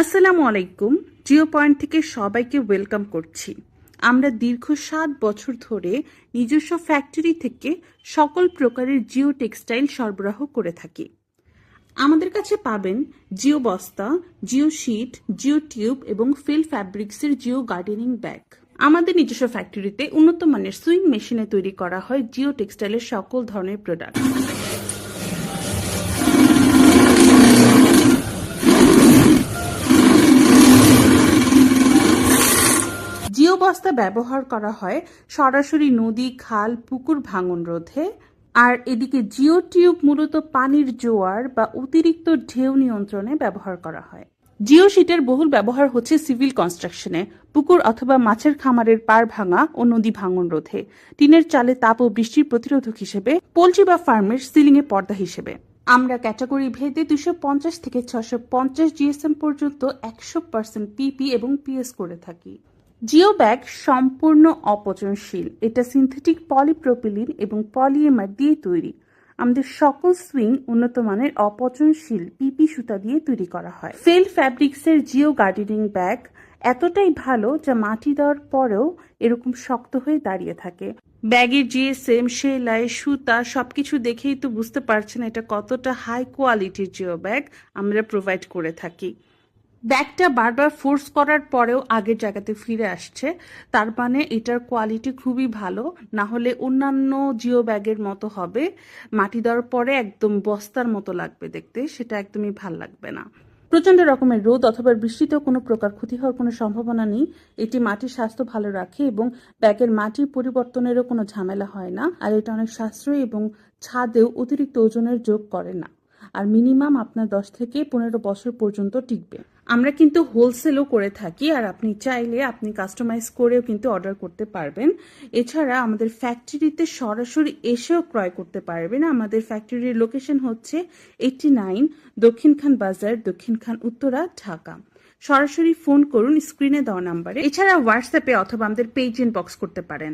আসসালামু আলাইকুম। জিও পয়েন্ট থেকে সবাইকে ওয়েলকাম করছি। আমরা দীর্ঘ 7 বছর ধরে নিজস্ব ফ্যাক্টরি থেকে সকল প্রকারের জিও টেক্সটাইল সরবরাহ করে থাকি। আমাদের কাছে পাবেন জিও বস্তা, জিও শিট, জিও টিউব এবং ফিল ফ্যাব্রিক্সের জিও গার্ডেনিং ব্যাগ। আমাদের নিজস্ব ফ্যাক্টরিতে উন্নত মানের সুইং মেশিনে তৈরি করা হয় জিও টেক্সটাইলের সকল ধরনের প্রোডাক্ট। জিও বস্তা ব্যবহার করা হয় সরাসরি নদী, খাল, পুকুর ভাঙন রোধে। আর এদিকে জিও টিউব মূলত পানির জোয়ার বা অতিরিক্ত ঢেউ নিয়ন্ত্রণে ব্যবহার করা হয়। জিও শিটের বহুল ব্যবহার হচ্ছে সিভিল কনস্ট্রাকশনে, পুকুর অথবা মাছের খামারের পাড় ভাঙা ও নদী ভাঙন রোধে, টিনের চালে তাপ ও বৃষ্টির প্রতিরোধক হিসেবে, পোলট্রি বা ফার্মের সিলিংয়ে পর্দা হিসেবে। আমরা ক্যাটাগরি ভেদে 250 থেকে 650 জিএসএম পর্যন্ত 100% পিপি এবং পিএস করে থাকি। জিও ব্যাগ সম্পূর্ণ অপচনশীল। এটা সিনথেটিক পলিপ্রোপিলিন এবং পলিএমার দিয়ে তৈরি। আমাদের সকল সুইং উন্নত মানের অপচনশীল পিপি সুতা দিয়ে তৈরি করা হয়। ফেল ফ্যাব্রিক্সের জিও গার্ডেনিং ব্যাগ এতটাই ভালো যা মাটি দেওয়ার পরেও এরকম শক্ত হয়ে দাঁড়িয়ে থাকে। ব্যাগের জিএসএম, সেলাই, সুতা সবকিছু দেখেই তো বুঝতে পারছেন এটা কতটা হাই কোয়ালিটির জিও ব্যাগ আমরা প্রোভাইড করে থাকি। ব্যাগটা বারবার ফোর্স করার পরেও আগের জায়গাতে ফিরে আসছে, তার মানে এটার কোয়ালিটি খুবই ভালো। না হলে অন্যান্য জিও ব্যাগের মতো হবে, মাটি দেওয়ার পরে একদম বস্তার মতো লাগবে দেখতে, সেটা একদমই ভাল লাগবে না। প্রচণ্ড রকমের রোদ অথবা বৃষ্টিতেও কোনো প্রকার ক্ষতি হওয়ার কোনো সম্ভাবনা নেই। এটি মাটির স্বাস্থ্য ভালো রাখে এবং ব্যাগের মাটির পরিবর্তনেরও কোনো ঝামেলা হয় না। আর এটা অনেক সাশ্রয়ী এবং ছাদেও অতিরিক্ত ওজনের যোগ করে না। আর মিনিমাম আপনার 10 থেকে 15 বছর পর্যন্ত টিকবে। আমরা কিন্তু হোলসেলও করে থাকি, আর আপনি চাইলে আপনি কাস্টমাইজ করেও কিন্তু অর্ডার করতে পারবেন। এছাড়া আমাদের ফ্যাক্টরিতে সরাসরি এসেও ক্রয় করতে পারবেন। আমাদের ফ্যাক্টরির লোকেশন হচ্ছে 89 দক্ষিণখান বাজার, দক্ষিণখান উত্তরা, ঢাকা। সরাসরি ফোন করুন স্ক্রিনে দেওয়া নাম্বারে। এছাড়া হোয়াটসঅ্যাপে অথবা আমাদের পেজ ইনবক্স করতে পারেন।